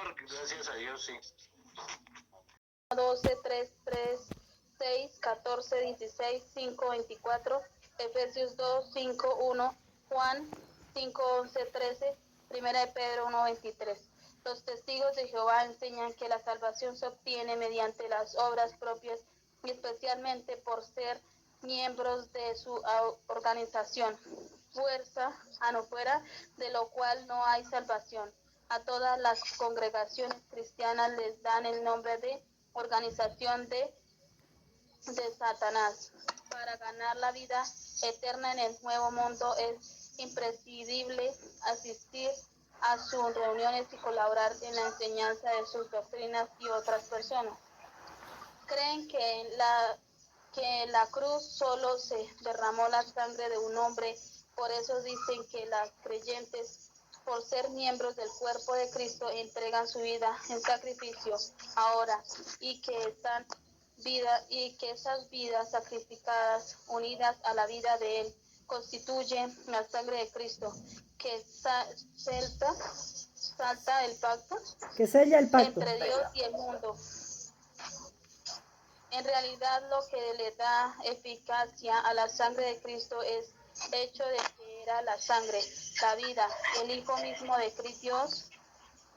Señor, gracias a Dios, sí. 12, 3, 3, 6, 14, 16, 5, 24, Efesios 2, 5, 1, Juan 5, 11, 13, Primera de Pedro 1, 23. Los testigos de Jehová enseñan que la salvación se obtiene mediante las obras propias y especialmente por ser miembros de su organización, fuera de lo cual no hay salvación. A todas las congregaciones cristianas les dan el nombre de organización de Satanás. Para ganar la vida eterna en el nuevo mundo es imprescindible asistir a sus reuniones y colaborar en la enseñanza de sus doctrinas y otras personas. Creen que en la cruz solo se derramó la sangre de un hombre, por eso dicen que las creyentes, por ser miembros del cuerpo de Cristo, entregan su vida en sacrificio ahora y que esas vidas sacrificadas, unidas a la vida de Él, constituyen la sangre de Cristo, que salta el pacto, que sella el pacto entre Dios y el mundo. En realidad, lo que le da eficacia a la sangre de Cristo es el hecho de que era la sangre, la vida, el Hijo mismo de Dios,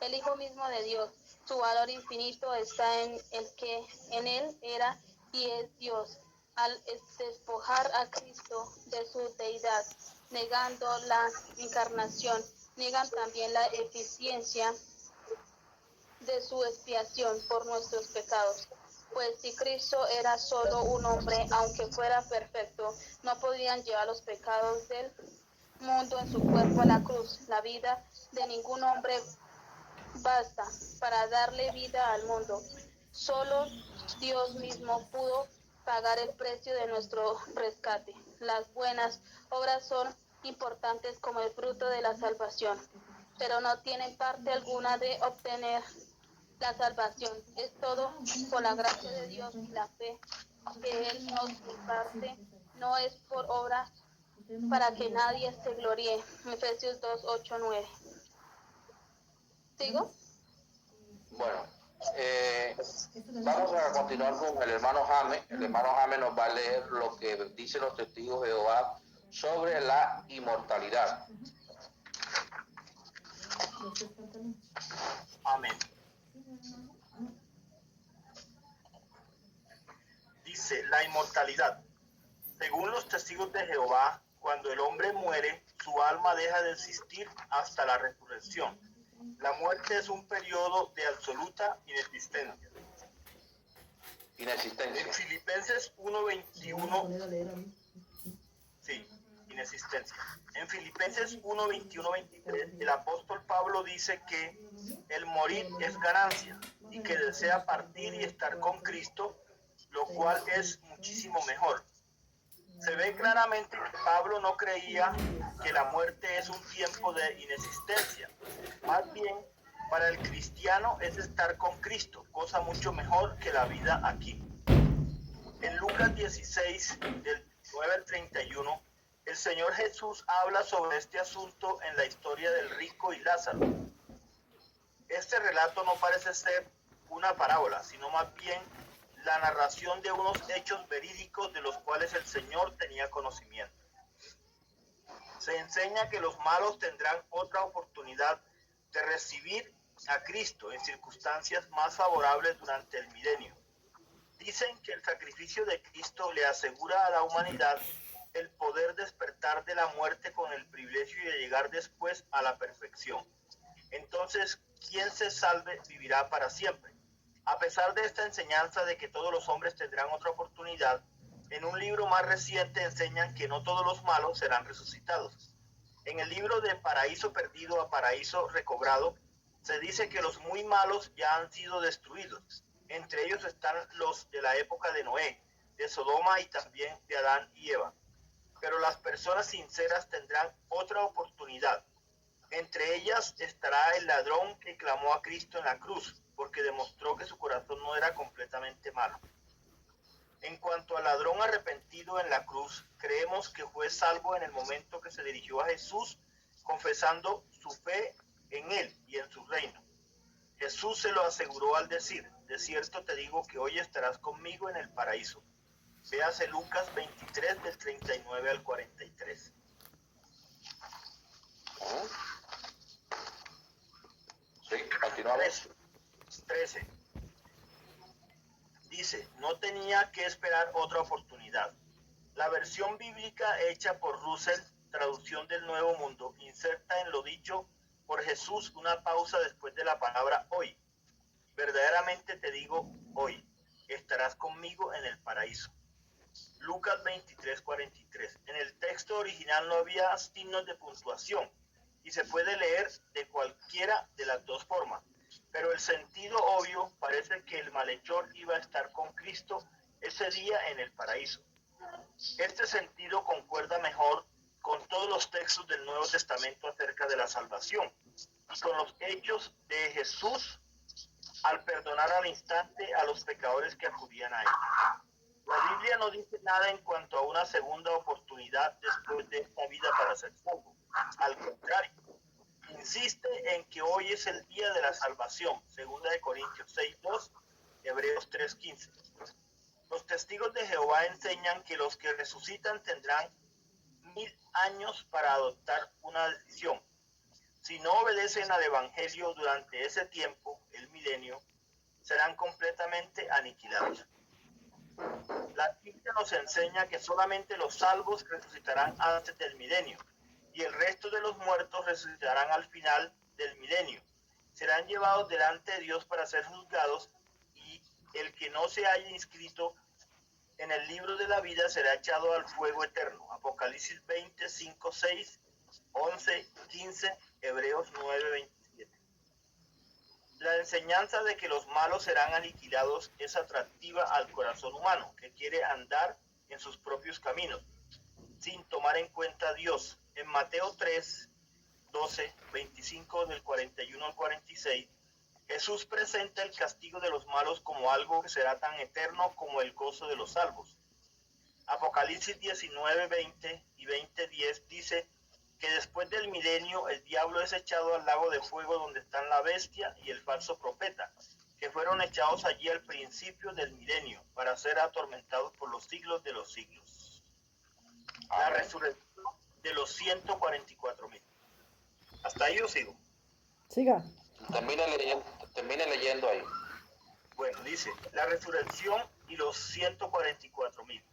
el Hijo mismo de Dios. Su valor infinito está en el que en Él era y es Dios. Al despojar a Cristo de su deidad, negando la encarnación, niegan también la eficiencia de su expiación por nuestros pecados. Pues si Cristo era solo un hombre, aunque fuera perfecto, no podrían llevar los pecados del mundo en su cuerpo a la cruz. La vida de ningún hombre basta para darle vida al mundo. Solo Dios mismo pudo pagar el precio de nuestro rescate. Las buenas obras son importantes como el fruto de la salvación, pero no tienen parte alguna de obtener la salvación. Es todo por la gracia de Dios y la fe que Él nos imparte. No es por obra para que nadie se gloríe. Efesios 2, 8, 9. ¿Sigo? Bueno, vamos a continuar con el hermano Jaime. El hermano Jaime nos va a leer lo que dicen los testigos de Jehová sobre la inmortalidad. Amén. Dice, la inmortalidad. Según los testigos de Jehová, cuando el hombre muere, su alma deja de existir hasta la resurrección. La muerte es un periodo de absoluta inexistencia. En Filipenses 1:21, sí, inexistencia. En Filipenses 1:21-23, el apóstol Pablo dice que el morir es ganancia y que desea partir y estar con Cristo, lo cual es muchísimo mejor. Se ve claramente que Pablo no creía que la muerte es un tiempo de inexistencia. Más bien, para el cristiano es estar con Cristo, cosa mucho mejor que la vida aquí. En Lucas 16, del 9 al 31, el Señor Jesús habla sobre este asunto en la historia del rico y Lázaro. Este relato no parece ser una parábola, sino más bien la narración de unos hechos verídicos de los cuales el Señor tenía conocimiento. Se enseña que los malos tendrán otra oportunidad de recibir a Cristo en circunstancias más favorables durante el milenio. Dicen que el sacrificio de Cristo le asegura a la humanidad el poder despertar de la muerte con el privilegio de llegar después a la perfección. Entonces, quien se salve vivirá para siempre. A pesar de esta enseñanza de que todos los hombres tendrán otra oportunidad, en un libro más reciente enseñan que no todos los malos serán resucitados. En el libro de Paraíso Perdido a Paraíso Recobrado, se dice que los muy malos ya han sido destruidos. Entre ellos están los de la época de Noé, de Sodoma y también de Adán y Eva. Pero las personas sinceras tendrán otra oportunidad. Entre ellas estará el ladrón que clamó a Cristo en la cruz, porque demostró que su corazón no era completamente malo. En cuanto al ladrón arrepentido en la cruz, creemos que fue salvo en el momento que se dirigió a Jesús, confesando su fe en él y en su reino. Jesús se lo aseguró al decir, de cierto te digo que hoy estarás conmigo en el paraíso. Véase Lucas 23 del 39 al 43. Sí, continuamos. 13. Dice, no tenía que esperar otra oportunidad. La versión bíblica hecha por Russell, traducción del Nuevo Mundo, inserta en lo dicho por Jesús una pausa después de la palabra hoy. Verdaderamente te digo hoy, estarás conmigo en el paraíso. Lucas 23:43. En el texto original no había signos de puntuación y se puede leer de cualquiera de las dos formas, pero el sentido obvio parece que el malhechor iba a estar con Cristo ese día en el paraíso. Este sentido concuerda mejor con todos los textos del Nuevo Testamento acerca de la salvación y con los hechos de Jesús al perdonar al instante a los pecadores que acudían a él. La Biblia no dice nada en cuanto a una segunda oportunidad después de esta vida para ser salvo. Al contrario, insiste en que hoy es el día de la salvación, 2 Corintios 6:2, Hebreos 3:15. Los testigos de Jehová enseñan que los que resucitan tendrán 1000 años para adoptar una decisión. Si no obedecen al Evangelio durante ese tiempo, el milenio, serán completamente aniquilados. La Biblia nos enseña que solamente los salvos resucitarán antes del milenio y el resto de los muertos resucitarán al final del milenio. Serán llevados delante de Dios para ser juzgados y el que no se haya inscrito en el libro de la vida será echado al fuego eterno. Apocalipsis 20, 5, 6, 11, 15, Hebreos 9, 27. La enseñanza de que los malos serán aniquilados es atractiva al corazón humano, que quiere andar en sus propios caminos, sin tomar en cuenta a Dios. En Mateo 3, 12, 25 del 41 al 46, Jesús presenta el castigo de los malos como algo que será tan eterno como el gozo de los salvos. Apocalipsis 19, 20 y 20, 10 dice que después del milenio el diablo es echado al lago de fuego donde están la bestia y el falso profeta, que fueron echados allí al principio del milenio para ser atormentados por los siglos de los siglos. La resurrección de los 144,000. ¿Hasta ahí yo sigo? Siga. Termine leyendo ahí. Bueno, dice, la resurrección y los 144,000.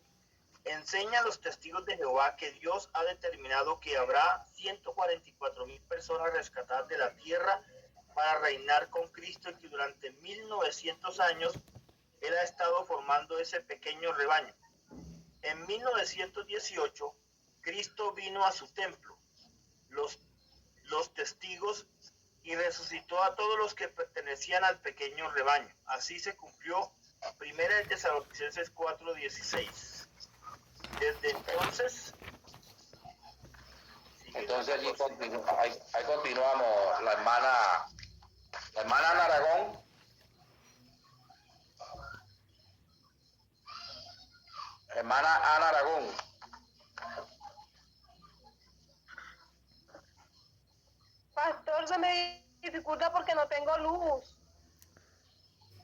Enseña a los testigos de Jehová que Dios ha determinado que habrá 144,000 personas rescatadas de la tierra para reinar con Cristo y que durante 1900 años Él ha estado formando ese pequeño rebaño. En 1918, Cristo vino a su templo, los testigos, y resucitó a todos los que pertenecían al pequeño rebaño. Así se cumplió 1 Tesalonicenses 4:16. Desde entonces... Entonces allí ahí continuamos. La hermana Ana Aragón. Hermana Ana Aragón. Pastor, se me dificulta porque no tengo luz.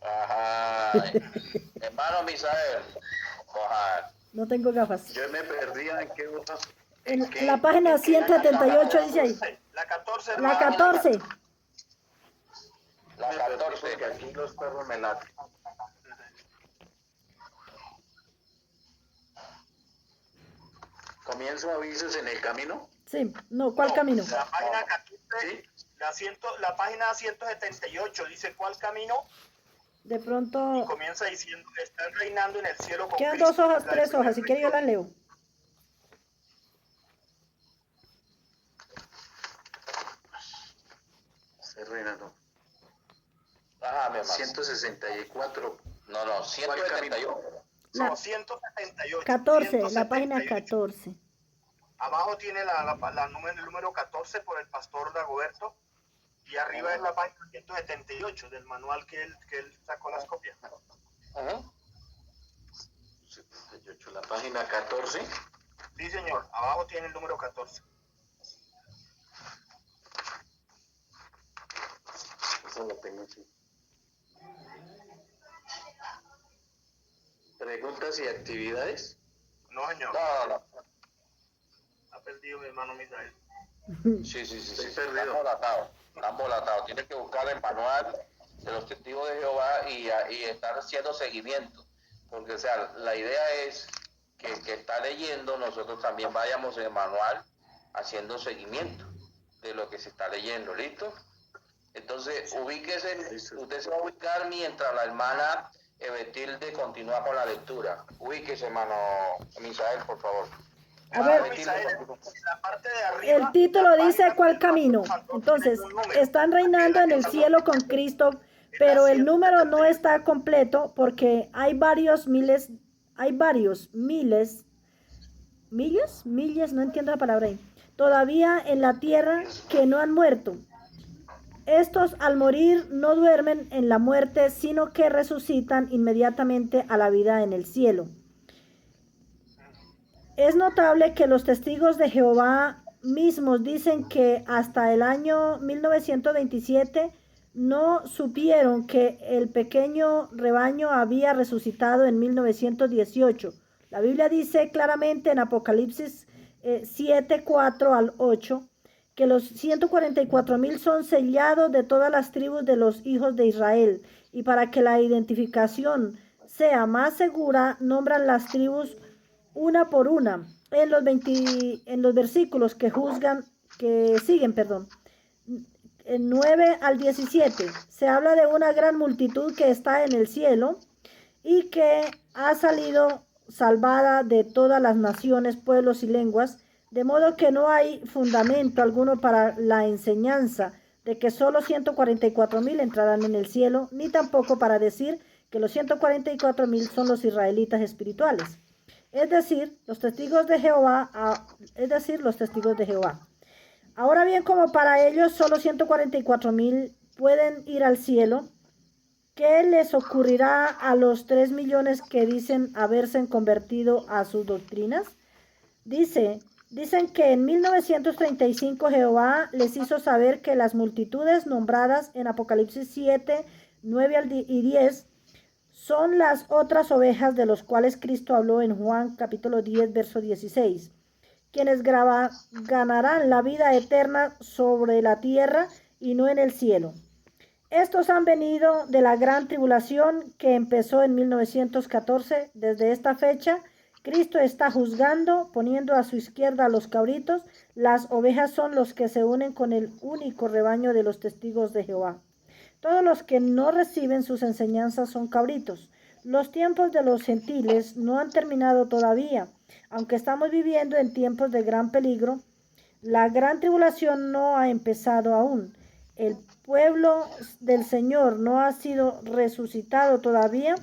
Ajá. Hermano Misael. Ojalá. No tengo gafas. Yo me perdía en qué hoja. En la página 178 dice ahí. La 14. La 14. La 14. Porque aquí los perros me laten. ¿Comienzo avisos en el camino? Sí, no, ¿cuál camino? La página 14, ¿Sí? la página 178 dice ¿cuál camino? De pronto Comienza diciendo que están reinando en el cielo con quedan Cristo. 2 hojas, 3 hojas. Si quiere yo las leo. Reinando. Ajá, mi hermano. 164. No, 178. No, 178. 14, la página 14. Abajo tiene el número 14 por el pastor Dagoberto. Y arriba es la página 178 del manual que él sacó las copias. Ajá. 78, la página 14. Sí, señor. Abajo tiene el número 14. No lo tengo, sí. ¿Preguntas y actividades? No, señor. No. Ha perdido mi hermano Misael. Sí. Estoy Están perdido. volatados. Están volatados. Tienes que buscar el manual de los testigos de Jehová y estar haciendo seguimiento. Porque, o sea, la idea es que el que está leyendo, nosotros también vayamos en el manual haciendo seguimiento de lo que se está leyendo. ¿Listo? Entonces, ubíquese, Listo. usted se va a ubicar mientras la hermana Evetilde continúa con la lectura. Ubíquese, hermano Misael, por favor. A ver, Hermano Misael, en la parte de arriba, el título la dice página cuál del camino. apóstol Pablo Entonces, tiene un número. están reinando en el cielo con Cristo, pero el número no está completo porque hay varios miles, no entiendo la palabra ahí, todavía en la tierra que no han muerto. Estos al morir no duermen en la muerte, sino que resucitan inmediatamente a la vida en el cielo. Es notable que los testigos de Jehová mismos dicen que hasta el año 1927 no supieron que el pequeño rebaño había resucitado en 1918. La Biblia dice claramente en Apocalipsis 7, 4 al 8, que los 144,000 son sellados de todas las tribus de los hijos de Israel. Y para que la identificación sea más segura, nombran las tribus una por una en los versículos que siguen, en 9 al 17. Se habla de una gran multitud que está en el cielo y que ha salido salvada de todas las naciones, pueblos y lenguas, de modo que no hay fundamento alguno para la enseñanza de que solo 144,000 entrarán en el cielo, ni tampoco para decir que los 144,000 son los israelitas espirituales. Es decir, los testigos de Jehová. Ahora bien, como para ellos solo 144,000 pueden ir al cielo, ¿qué les ocurrirá a los 3 millones que dicen haberse convertido a sus doctrinas? Dicen que en 1935 Jehová les hizo saber que las multitudes nombradas en Apocalipsis 7, 9 y 10 son las otras ovejas de los cuales Cristo habló en Juan capítulo 10, verso 16, quienes ganarán la vida eterna sobre la tierra y no en el cielo. Estos han venido de la gran tribulación que empezó en 1914. Desde esta fecha, Cristo está juzgando, poniendo a su izquierda a los cabritos. Las ovejas son los que se unen con el único rebaño de los testigos de Jehová. Todos los que no reciben sus enseñanzas son cabritos. Los tiempos de los gentiles no han terminado todavía. Aunque estamos viviendo en tiempos de gran peligro, la gran tribulación no ha empezado aún. El pueblo del Señor no ha sido resucitado todavía,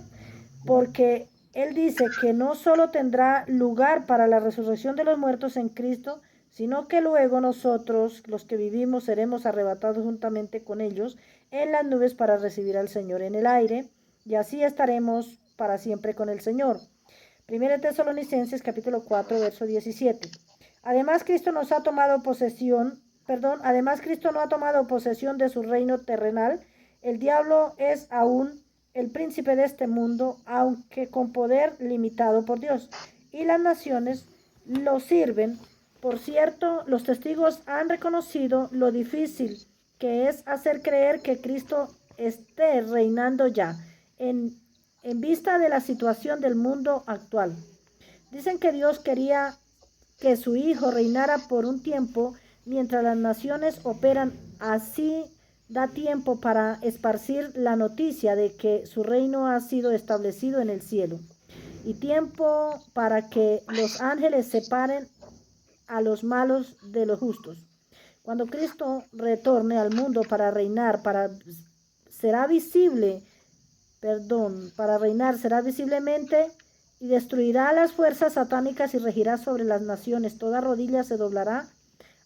porque Él dice que no solo tendrá lugar para la resurrección de los muertos en Cristo, sino que luego nosotros, los que vivimos, seremos arrebatados juntamente con ellos en las nubes para recibir al Señor en el aire, y así estaremos para siempre con el Señor. 1 Tesalonicenses capítulo 4, verso 17. Además, Cristo no ha tomado posesión de su reino terrenal. El diablo es aún el príncipe de este mundo, aunque con poder limitado por Dios, y las naciones lo sirven. Por cierto, los testigos han reconocido lo difícil que es hacer creer que Cristo esté reinando ya, en vista de la situación del mundo actual. Dicen que Dios quería que su Hijo reinara por un tiempo mientras las naciones operan. Así da tiempo para esparcir la noticia de que su reino ha sido establecido en el cielo, y tiempo para que los ángeles separen a los malos de los justos. Cuando Cristo retorne al mundo para reinar, será visiblemente y destruirá las fuerzas satánicas y regirá sobre las naciones. Toda rodilla se doblará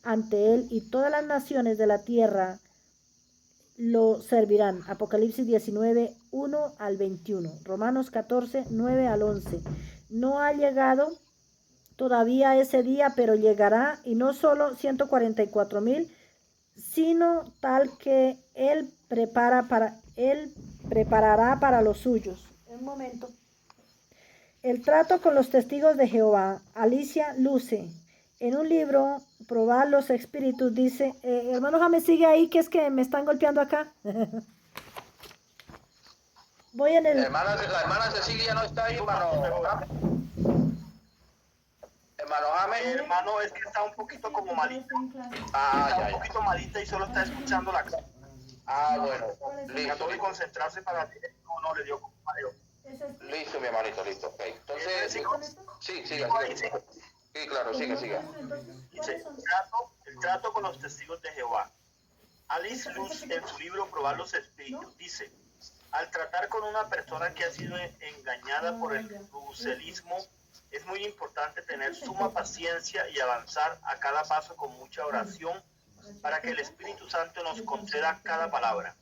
ante él y todas las naciones de la tierra lo servirán. Apocalipsis 19, 1 al 21. Romanos 14, 9 al 11. No ha llegado todavía ese día, pero llegará, y no solo 144,000, sino tal que él Él preparará para los suyos. Un momento. El trato con los testigos de Jehová. Alicia Luce. En un libro, Probar los Espíritus, dice, hermano James, sigue ahí, que es que me están golpeando acá. Voy en el... La hermana Cecilia no está ahí, hermano. Hermano James. Hermano, es que está un poquito como malita. Está un poquito malita y solo está escuchando la clase. Bueno. Trató de concentrarse para leer, no le dio como mareo. Listo, mi hermanito, listo. Okay. Entonces, sí, siga. Sí, claro, siga. Dice, el trato con los testigos de Jehová. Alice Luz, en su libro Probar los Espíritus, dice, al tratar con una persona que ha sido engañada por el ruselismo, es muy importante tener suma paciencia y avanzar a cada paso con mucha oración para que el Espíritu Santo nos conceda cada palabra.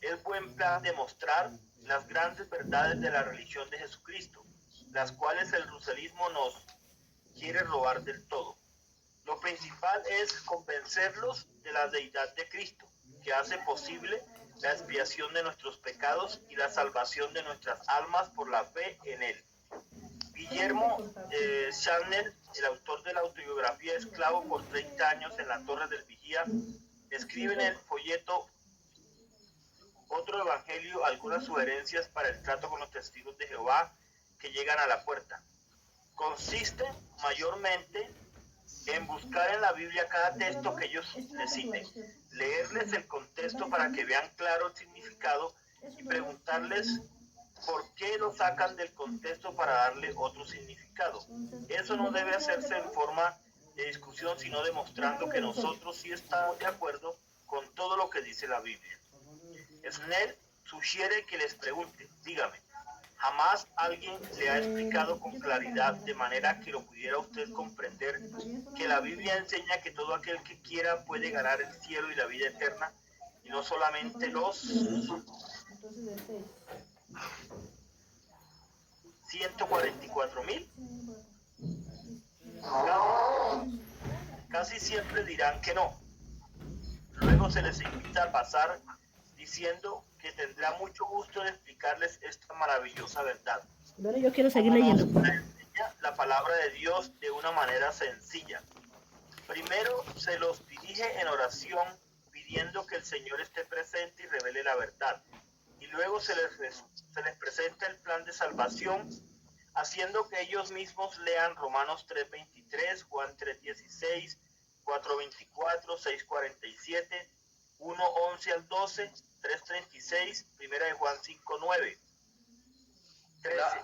Es buen plan demostrar las grandes verdades de la religión de Jesucristo, las cuales el ruselismo nos quiere robar del todo. Lo principal es convencerlos de la deidad de Cristo, que hace posible la expiación de nuestros pecados y la salvación de nuestras almas por la fe en Él. Guillermo Chanel, el autor de la autobiografía Esclavo por 30 años en la Torre del Vigía, escribe en el folleto Otro Evangelio algunas sugerencias para el trato con los testigos de Jehová que llegan a la puerta. Consiste mayormente en buscar en la Biblia cada texto que ellos necesiten, leerles el contexto para que vean claro el significado y preguntarles por qué lo sacan del contexto para darle otro significado. Eso no debe hacerse en forma de discusión, sino demostrando que nosotros sí estamos de acuerdo con todo lo que dice la Biblia. Snell sugiere que les pregunte, dígame, ¿jamás alguien le ha explicado con claridad, de manera que lo pudiera usted comprender, que la Biblia enseña que todo aquel que quiera puede ganar el cielo y la vida eterna, y no solamente los 144,000? Casi siempre dirán que no. Luego se les invita a pasar diciendo que tendrá mucho gusto en explicarles esta maravillosa verdad. Bueno, yo quiero seguir leyendo. Nos enseña la palabra de Dios de una manera sencilla. Primero se los dirige en oración pidiendo que el Señor esté presente y revele la verdad. Y luego se les presenta el plan de salvación, haciendo que ellos mismos lean Romanos 3:23, Juan 3:16, 4:24, 6:47, 1:11 al 12, 3:36, 1 de Juan 5:9, 13.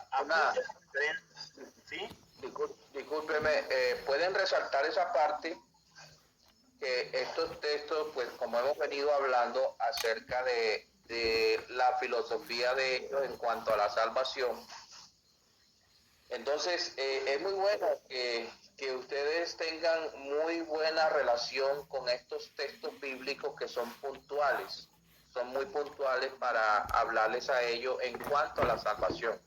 ¿Sí? Discúlpeme, ¿pueden resaltar esa parte? Que estos textos, pues como hemos venido hablando acerca de la filosofía de ellos en cuanto a la salvación, entonces es muy bueno que ustedes tengan muy buena relación con estos textos bíblicos que son muy puntuales para hablarles a ellos en cuanto a la salvación.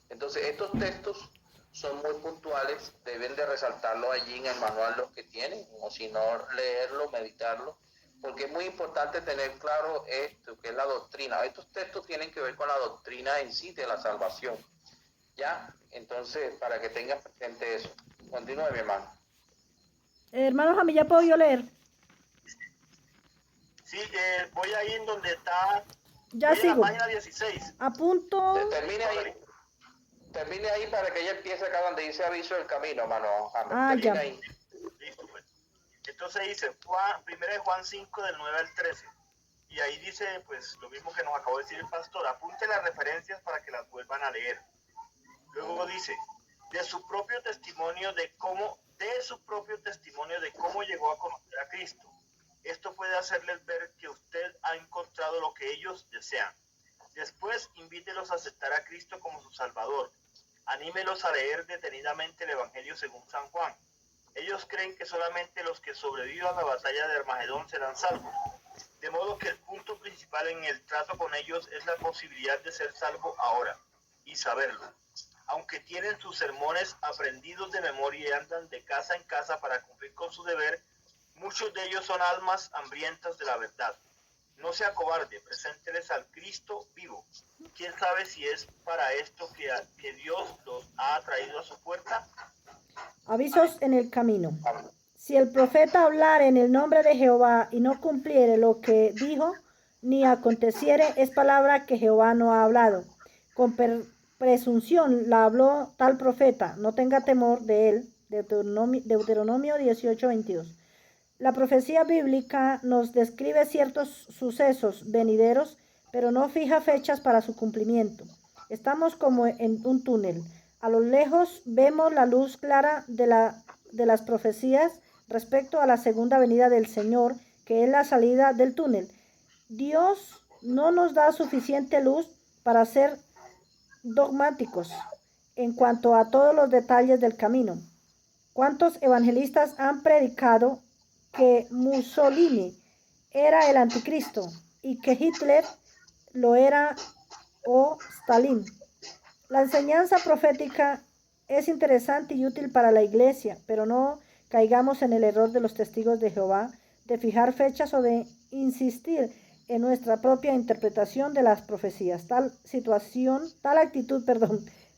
Entonces estos textos son muy puntuales, deben de resaltarlo allí en el manual los que tienen, o si no, leerlo, meditarlo, porque es muy importante tener claro esto, que es la doctrina. Estos textos tienen que ver con la doctrina en sí de la salvación, ¿ya? Entonces, para que tengan presente eso. Continúe, mi hermano. Hermano Jaime, ¿ya puedo yo leer? Sí, voy ahí en donde está, Ya voy sigo. en la página 16. Apunto. Termine ahí para que ella empiece acá donde dice aviso del camino, hermano. Ya. Ahí. Listo, pues. Entonces dice, 1 de Juan 5, del 9 al 13. Y ahí dice, pues, lo mismo que nos acabó de decir el pastor. Apunte las referencias para que las vuelvan a leer. Luego dice, de su propio testimonio de cómo llegó a conocer a Cristo. Esto puede hacerles ver que usted ha encontrado lo que ellos desean. Después, invítelos a aceptar a Cristo como su Salvador. Anímelos a leer detenidamente el Evangelio según San Juan. Ellos creen que solamente los que sobrevivan a la batalla de Armagedón serán salvos. De modo que el punto principal en el trato con ellos es la posibilidad de ser salvo ahora y saberlo. Aunque tienen sus sermones aprendidos de memoria y andan de casa en casa para cumplir con su deber, muchos de ellos son almas hambrientas de la verdad. No sea cobarde, presénteles al Cristo vivo. ¿Quién sabe si es para esto que Dios los ha traído a su puerta? Avisos en el camino. Si el profeta hablare en el nombre de Jehová y no cumpliere lo que dijo, ni aconteciere, es palabra que Jehová no ha hablado. Con presunción la habló tal profeta, no tenga temor de él. Deuteronomio 18:22. La profecía bíblica nos describe ciertos sucesos venideros, pero no fija fechas para su cumplimiento. Estamos como en un túnel. A lo lejos vemos la luz clara de las profecías respecto a la segunda venida del Señor, que es la salida del túnel. Dios no nos da suficiente luz para ser dogmáticos en cuanto a todos los detalles del camino. ¿Cuántos evangelistas han predicado que Mussolini era el anticristo y que Hitler lo era o Stalin? La enseñanza profética es interesante y útil para la iglesia, pero no caigamos en el error de los testigos de Jehová de fijar fechas o de insistir en nuestra propia interpretación de las profecías. Tal actitud,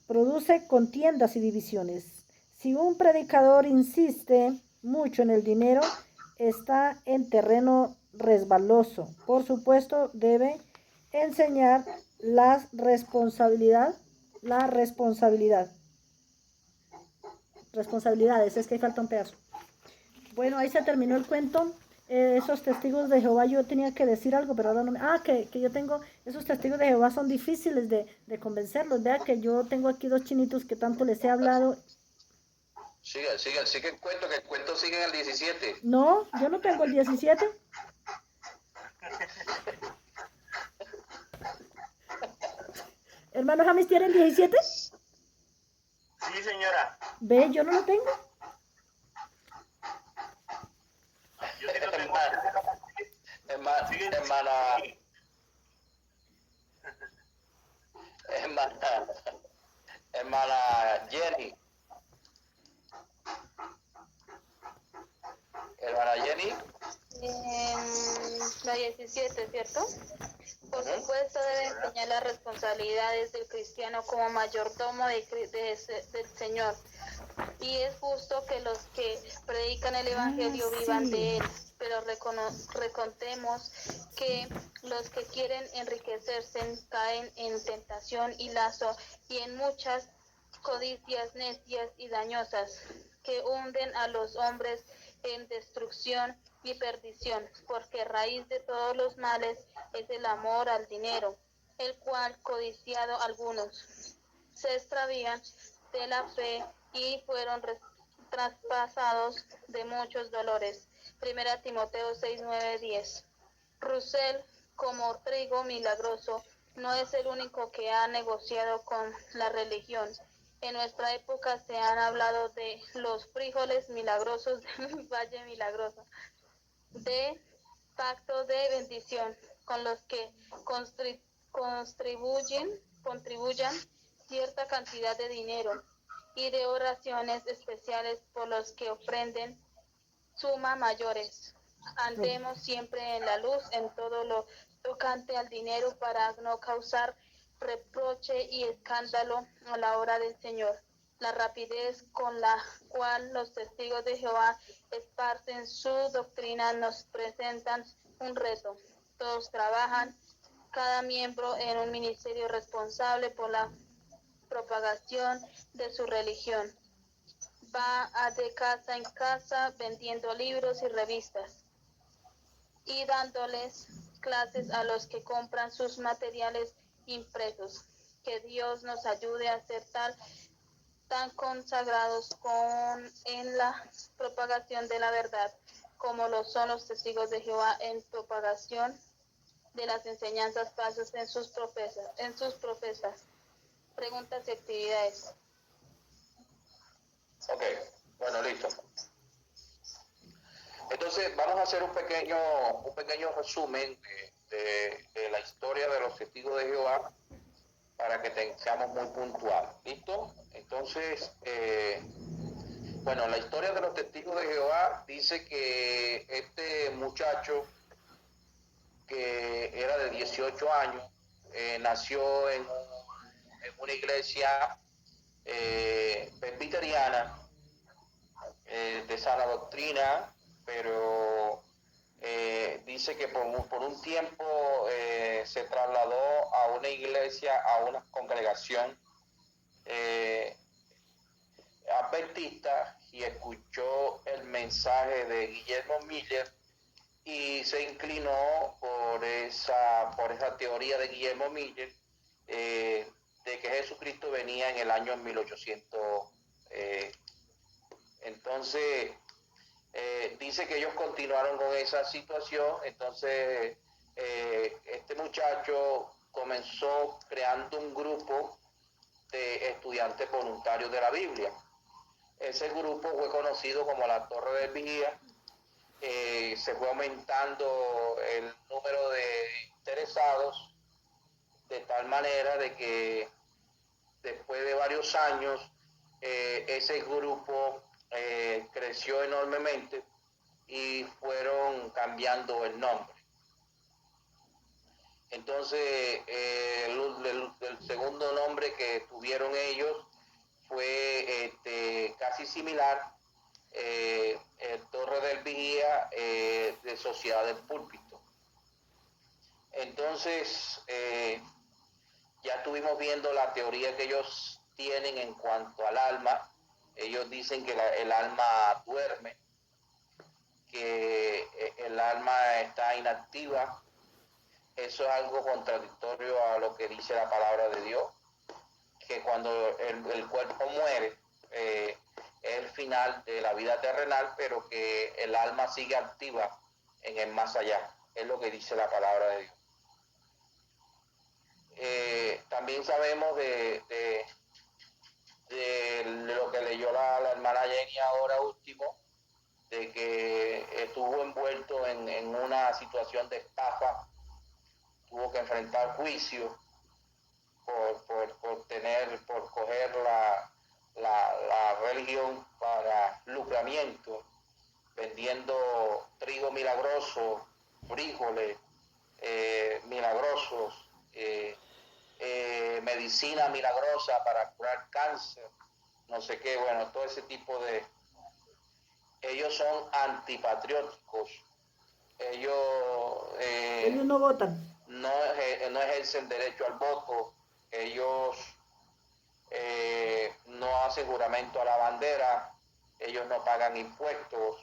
produce contiendas y divisiones. Si un predicador insiste mucho en el dinero, está en terreno resbaloso. Por supuesto, debe enseñar la responsabilidades, es que ahí falta un pedazo. Bueno, ahí se terminó el cuento. Esos testigos de Jehová, yo tenía que decir algo, pero ahora no me... que yo tengo, esos testigos de Jehová son difíciles de convencerlos. Vea que yo tengo aquí dos chinitos que tanto les he hablado. Sigue el cuento, que el cuento sigue en el 17. No, yo no tengo el 17. ¿Hermanos James tiene el 17? Sí, señora. Ve, yo no lo tengo. Yo sí lo tengo. Hermana Jenny. Hermana Jenny. La 17, ¿cierto? Por supuesto, debe enseñar las responsabilidades del cristiano como mayordomo del Señor. Y es justo que los que predican el Evangelio vivan de él. Pero recontemos que los que quieren enriquecerse caen en tentación y lazo y en muchas codicias necias y dañosas que hunden a los hombres en destrucción y perdición, porque raíz de todos los males es el amor al dinero, el cual, codiciado algunos, se extravían de la fe y fueron traspasados de muchos dolores. 1 Timoteo 6, 9, 10. Russell, como trigo milagroso, no es el único que ha negociado con la religión. En nuestra época se han hablado de los frijoles milagrosos del Valle Milagroso, de pacto de bendición, con los que contribuyan cierta cantidad de dinero, y de oraciones especiales por los que ofrenden suma mayores. Andemos siempre en la luz en todo lo tocante al dinero para no causar reproche y escándalo a la hora del Señor. La rapidez con la cual los testigos de Jehová esparcen su doctrina nos presentan un reto. Todos trabajan, cada miembro en un ministerio responsable por la propagación de su religión. Va de casa en casa vendiendo libros y revistas y dándoles clases a los que compran sus materiales impresos. Que Dios nos ayude a ser tan consagrados en la propagación de la verdad, como lo son los testigos de Jehová en propagación de las enseñanzas falsas en sus profesas. Preguntas y actividades. Ok, bueno, listo. Entonces vamos a hacer un pequeño resumen de la historia de los testigos de Jehová para que seamos muy puntuales. ¿Listo? Entonces, bueno, la historia de los testigos de Jehová dice que este muchacho que era de 18 años, nació en una iglesia presbiteriana de sana doctrina, pero dice que por un tiempo se trasladó a una iglesia, a una congregación adventista, y escuchó el mensaje de Guillermo Miller y se inclinó por esa teoría de Guillermo Miller, de que Jesucristo venía en el año 1800. Entonces, dice que ellos continuaron con esa situación. Entonces, este muchacho comenzó creando un grupo de estudiantes voluntarios de la Biblia. Ese grupo fue conocido como la Torre del Vigía. Se fue aumentando el número de interesados, de tal manera de que después de varios años ese grupo creció enormemente y fueron cambiando el nombre. Entonces el segundo nombre que tuvieron ellos fue casi similar, Torre del Vigía, de Sociedad del Púlpito. Entonces ya estuvimos viendo la teoría que ellos tienen en cuanto al alma. Ellos dicen que el alma duerme, que el alma está inactiva. Eso es algo contradictorio a lo que dice la palabra de Dios, que cuando el cuerpo muere es el final de la vida terrenal, pero que el alma sigue activa en el más allá. Es lo que dice la palabra de Dios. También sabemos de lo que leyó la hermana Jenny ahora último, de que estuvo envuelto en una situación de estafa, tuvo que enfrentar juicio por coger la religión para lucramiento, vendiendo trigo milagroso, frijoles milagrosos, medicina milagrosa para curar cáncer, no sé qué, bueno, todo ese tipo de... Ellos son antipatrióticos, Ellos no votan. no ejercen derecho al voto, ellos no hacen juramento a la bandera, ellos no pagan impuestos,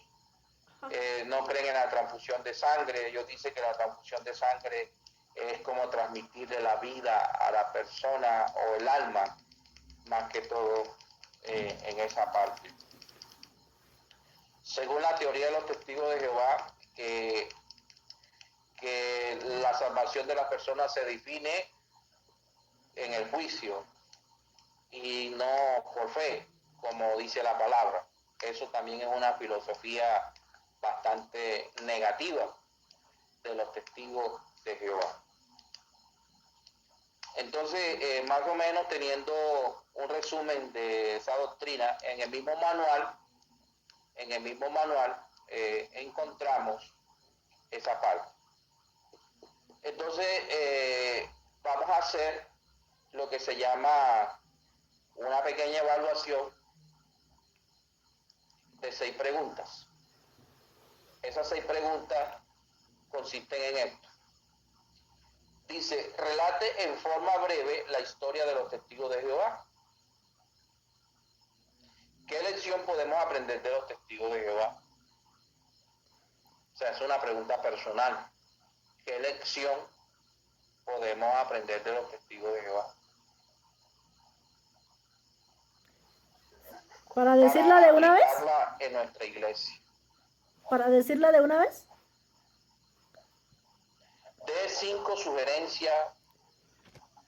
no creen en la transfusión de sangre. Ellos dicen que la transfusión de sangre es como transmitirle la vida a la persona o el alma, más que todo en esa parte. Según la teoría de los testigos de Jehová, que la salvación de la persona se define en el juicio y no por fe, como dice la palabra. Eso también es una filosofía bastante negativa de los testigos de Jehová. Entonces, más o menos teniendo un resumen de esa doctrina, en el mismo manual encontramos esa parte. Entonces, vamos a hacer lo que se llama una pequeña evaluación de 6 preguntas. Esas 6 preguntas consisten en esto. Dice, relate en forma breve la historia de los testigos de Jehová. ¿Qué lección podemos aprender de los testigos de Jehová? O sea, es una pregunta personal. ¿Qué lección podemos aprender de los testigos de Jehová? ¿Para decirla de una vez? En nuestra iglesia. ¿Para decirla de una vez? De 5 sugerencias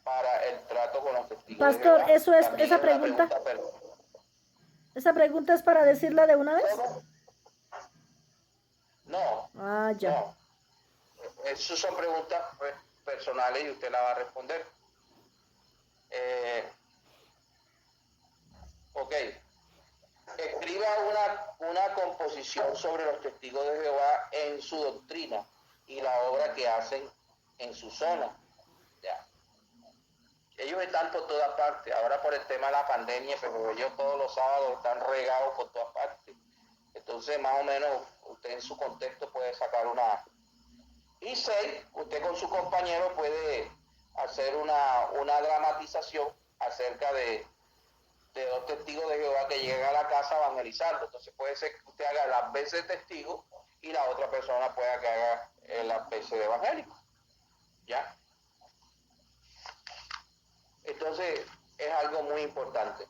para el trato con los testigos Pastor, de Jehová. eso es, También esa pregunta. ¿Esa pregunta es para decirla de una vez? No. Ah, ya. No. Esas son preguntas personales y usted la va a responder. Ok. Escriba una composición sobre los testigos de Jehová en su doctrina. y la obra que hacen en su zona. Ya. Ellos están por todas partes, ahora por el tema de la pandemia, pero ellos todos los sábados están regados por todas partes. Entonces, más o menos, usted en su contexto puede sacar una... Y 6, usted con su compañero puede hacer una dramatización acerca de los testigos de Jehová que llegan a la casa a evangelizarlo. Entonces puede ser que usted haga las veces de testigo y la otra persona pueda que haga las veces de evangélico. ¿Ya? Entonces es algo muy importante.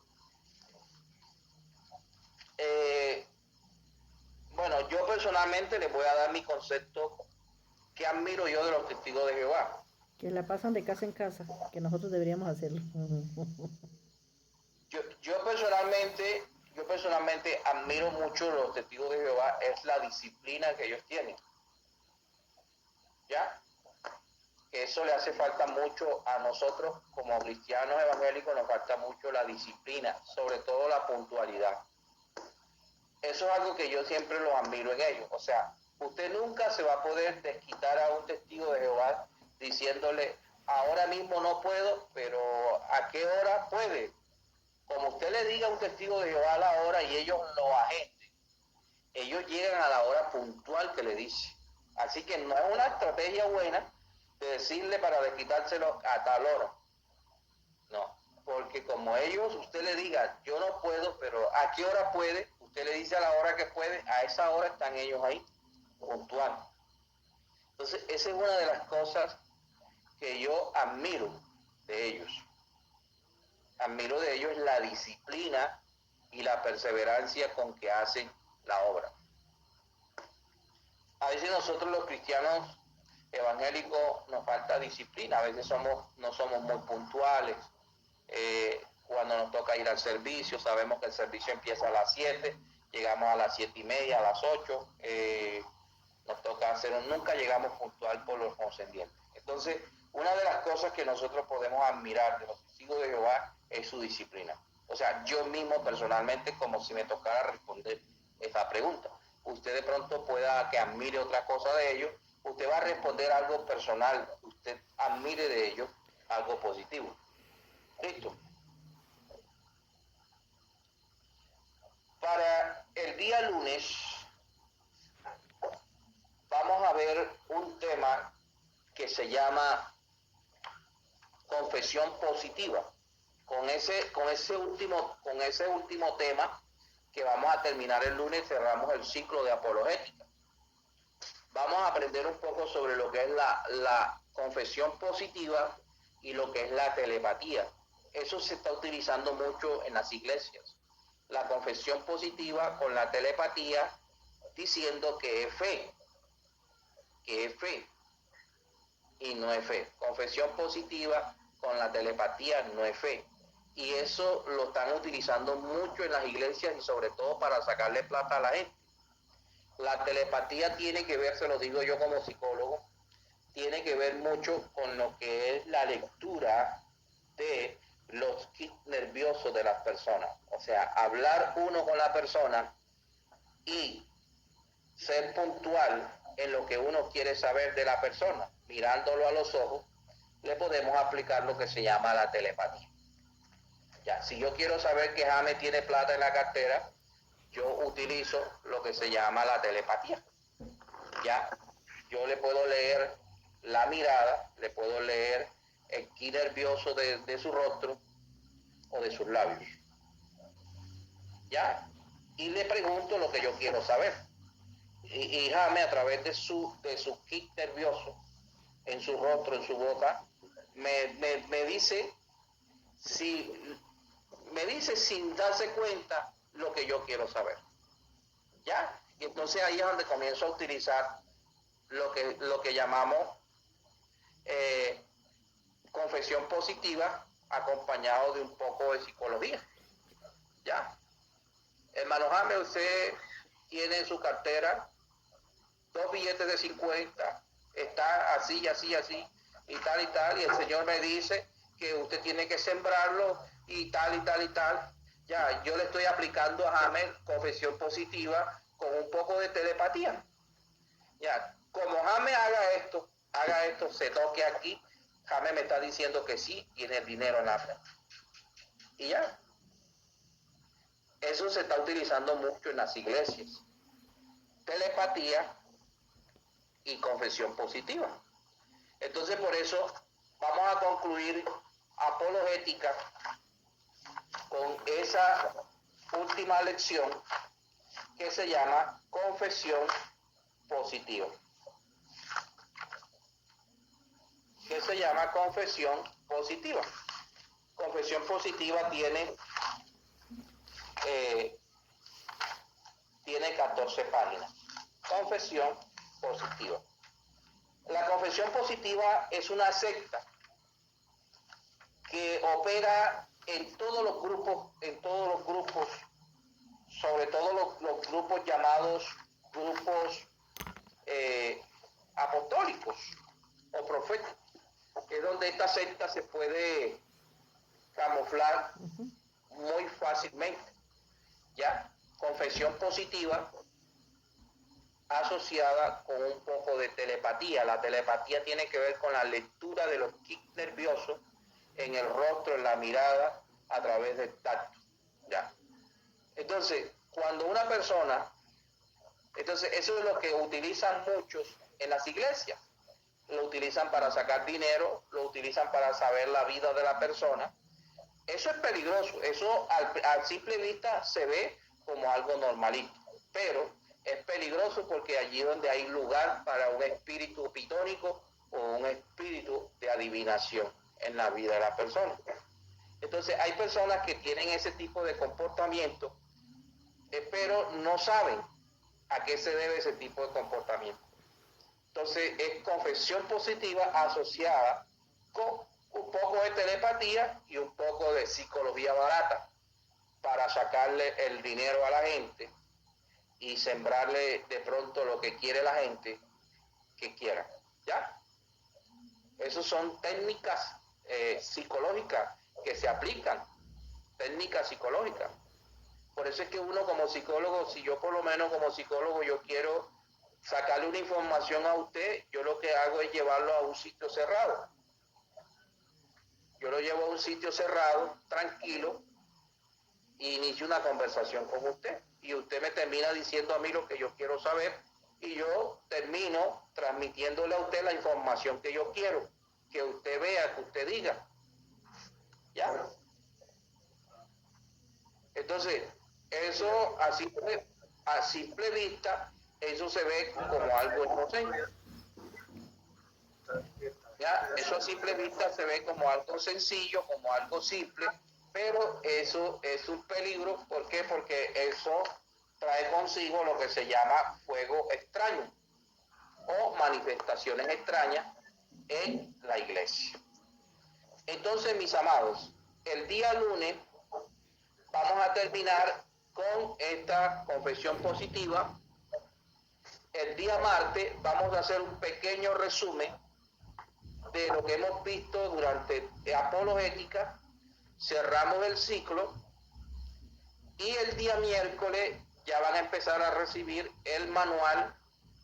Bueno, yo personalmente les voy a dar mi concepto que admiro yo de los testigos de Jehová. Que la pasan de casa en casa, que nosotros deberíamos hacerlo. Yo personalmente admiro mucho los testigos de Jehová, es la disciplina que ellos tienen. ¿Ya? Eso le hace falta mucho a nosotros como cristianos evangélicos, nos falta mucho la disciplina, sobre todo la puntualidad. Eso es algo que yo siempre lo admiro en ellos. O sea, usted nunca se va a poder desquitar a un testigo de Jehová diciéndole, ahora mismo no puedo, pero ¿a qué hora puede? Como usted le diga a un testigo de Jehová a la hora y ellos lo agenden, ellos llegan a la hora puntual que le dice. Así que no es una estrategia buena de decirle para desquitárselo a tal hora. No, porque como ellos, usted le diga, yo no puedo, pero ¿a qué hora puede? Usted le dice a la hora que puede, a esa hora están ellos ahí, puntual. Entonces, esa es una de las cosas que yo admiro de ellos. Admiro de ellos la disciplina y la perseverancia con que hacen la obra. A veces nosotros los cristianos evangélicos nos falta disciplina, a veces no somos muy puntuales. Cuando nos toca ir al servicio, sabemos que el servicio empieza a las 7, llegamos a las 7:30, a las 8, nos toca nunca llegamos puntual por los concedientes. Entonces, una de las cosas que nosotros podemos admirar de los testigos de Jehová es su disciplina. O sea, yo mismo personalmente, como si me tocara responder esta pregunta. Usted de pronto pueda que admire otra cosa de ellos, usted va a responder algo personal, usted admire de ellos algo positivo. Listo. Para el día lunes vamos a ver un tema que se llama confesión positiva. Con ese último tema que vamos a terminar el lunes, cerramos el ciclo de apologética. Vamos a aprender un poco sobre lo que es la confesión positiva y lo que es la telepatía. Eso se está utilizando mucho en las iglesias. La confesión positiva con la telepatía, diciendo que es fe y no es fe. Confesión positiva con la telepatía no es fe. Y eso lo están utilizando mucho en las iglesias y sobre todo para sacarle plata a la gente. La telepatía tiene que ver, se lo digo yo como psicólogo, tiene que ver mucho con lo que es la lectura de los kits nerviosos de las personas. O sea, hablar uno con la persona y ser puntual en lo que uno quiere saber de la persona, mirándolo a los ojos, le podemos aplicar lo que se llama la telepatía. Ya, si yo quiero saber que James tiene plata en la cartera, yo utilizo lo que se llama la telepatía. Ya, yo le puedo leer la mirada, le puedo leer el ki nervioso de su rostro o de sus labios. Ya, y le pregunto lo que yo quiero saber. Y James, a través de su ki nervioso, en su rostro, en su boca, me dice sin darse cuenta lo que yo quiero saber. ¿Ya? Y entonces ahí es donde comienzo a utilizar lo que llamamos confesión positiva acompañado de un poco de psicología. ¿Ya? Hermano James, usted tiene en su cartera 2 billetes de 50, está así, así, así, y tal, y el Señor me dice que usted tiene que sembrarlo y tal, y tal, y tal. Ya, yo le estoy aplicando a James confesión positiva con un poco de telepatía. Ya, como James haga esto, se toque aquí, James me está diciendo que sí, tiene el dinero en la mano. Y ya. Eso se está utilizando mucho en las iglesias. Telepatía y confesión positiva. Entonces, por eso vamos a concluir apologética con esa última lección que se llama confesión positiva. ¿Qué se llama confesión positiva? Confesión positiva tiene 14 páginas. Confesión positiva. La confesión positiva es una secta que opera en todos los grupos, sobre todo los grupos llamados grupos apostólicos o proféticos, que es donde esta secta se puede camuflar muy fácilmente. Ya, confesión positiva asociada con un poco de telepatía. La telepatía tiene que ver con la lectura de los tics nerviosos en el rostro, en la mirada, a través del tacto. Ya. Entonces, cuando una persona, entonces eso es lo que utilizan muchos en las iglesias. Lo utilizan para sacar dinero, lo utilizan para saber la vida de la persona. Eso es peligroso. Eso al simple vista se ve como algo normalito, pero es peligroso porque allí donde hay lugar para un espíritu pitónico o un espíritu de adivinación en la vida de la persona. Entonces hay personas que tienen ese tipo de comportamiento, pero no saben a qué se debe ese tipo de comportamiento. Entonces es confesión positiva asociada con un poco de telepatía y un poco de psicología barata para sacarle el dinero a la gente y sembrarle de pronto lo que quiere la gente que quiera. ¿Ya? Esas son técnicas psicológicas que se aplican, técnicas psicológicas. Por eso es que uno como psicólogo, si yo por lo menos como psicólogo yo quiero sacarle una información a usted, yo lo que hago es llevarlo a un sitio cerrado. Yo lo llevo a un sitio cerrado, tranquilo, e inicio una conversación con usted. Y usted me termina diciendo a mí lo que yo quiero saber y yo termino transmitiéndole a usted la información que yo quiero, que usted vea, que usted diga. ¿Ya? Entonces, eso a simple vista, eso se ve como algo inocente. ¿Ya? Eso a simple vista se ve como algo sencillo, como algo simple, pero eso es un peligro. ¿Por qué? Porque eso trae consigo lo que se llama fuego extraño o manifestaciones extrañas en la iglesia. Entonces, mis amados, el día lunes vamos a terminar con esta confesión positiva. El día martes vamos a hacer un pequeño resumen de lo que hemos visto durante apologética. Cerramos el ciclo y el día miércoles ya van a empezar a recibir el manual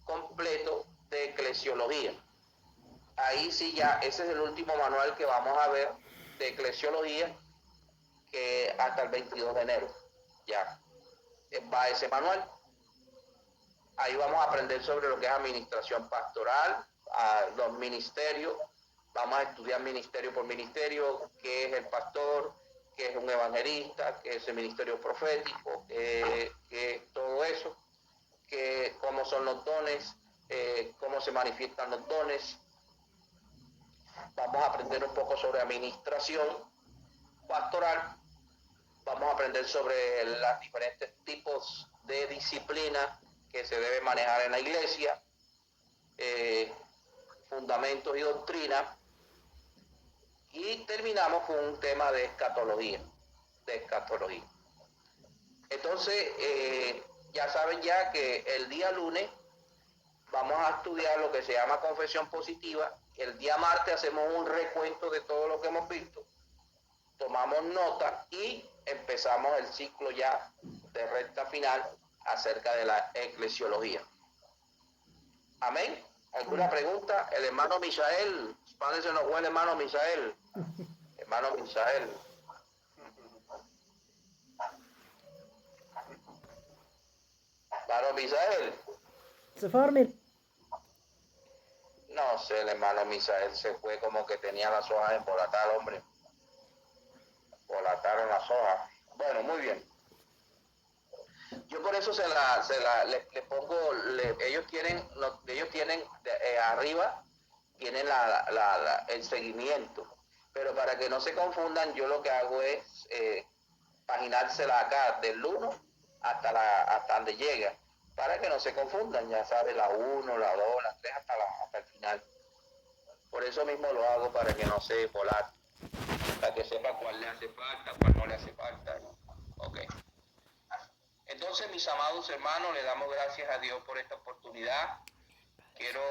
completo de eclesiología. Ahí sí ya, ese es el último manual que vamos a ver de eclesiología, que hasta el 22 de enero ya va ese manual. Ahí vamos a aprender sobre lo que es administración pastoral, los ministerios. Vamos a estudiar ministerio por ministerio, qué es el pastor, qué es un evangelista, qué es el ministerio profético, qué es todo eso, cómo son los dones, cómo se manifiestan los dones. Vamos a aprender un poco sobre administración pastoral. Vamos a aprender sobre los diferentes tipos de disciplina que se debe manejar en la iglesia, fundamentos y doctrina. Y terminamos con un tema de escatología. Entonces, ya saben ya que el día lunes vamos a estudiar lo que se llama confesión positiva. El día martes hacemos un recuento de todo lo que hemos visto. Tomamos nota y empezamos el ciclo ya de recta final acerca de la eclesiología. Amén. ¿Alguna pregunta? El hermano Misael, ¿cuándo se nos fue el hermano Misael? Hermano Misael. Hermano Misael. Se fue a dormir. No sé, el hermano Misael se fue como que tenía las hojas embolatadas, hombre. Embolataron las hojas. Bueno, muy bien. Yo por eso le pongo, ellos tienen arriba, tienen el seguimiento. Pero para que no se confundan, yo lo que hago es paginársela acá del 1 hasta donde llega, para que no se confundan, ya sabes, la 1, la 2, la 3 hasta el final. Por eso mismo lo hago, para que no se volar, para que sepa cuál le hace falta, cuál no le hace falta, ¿no? Ok. Entonces, mis amados hermanos, le damos gracias a Dios por esta oportunidad. Quiero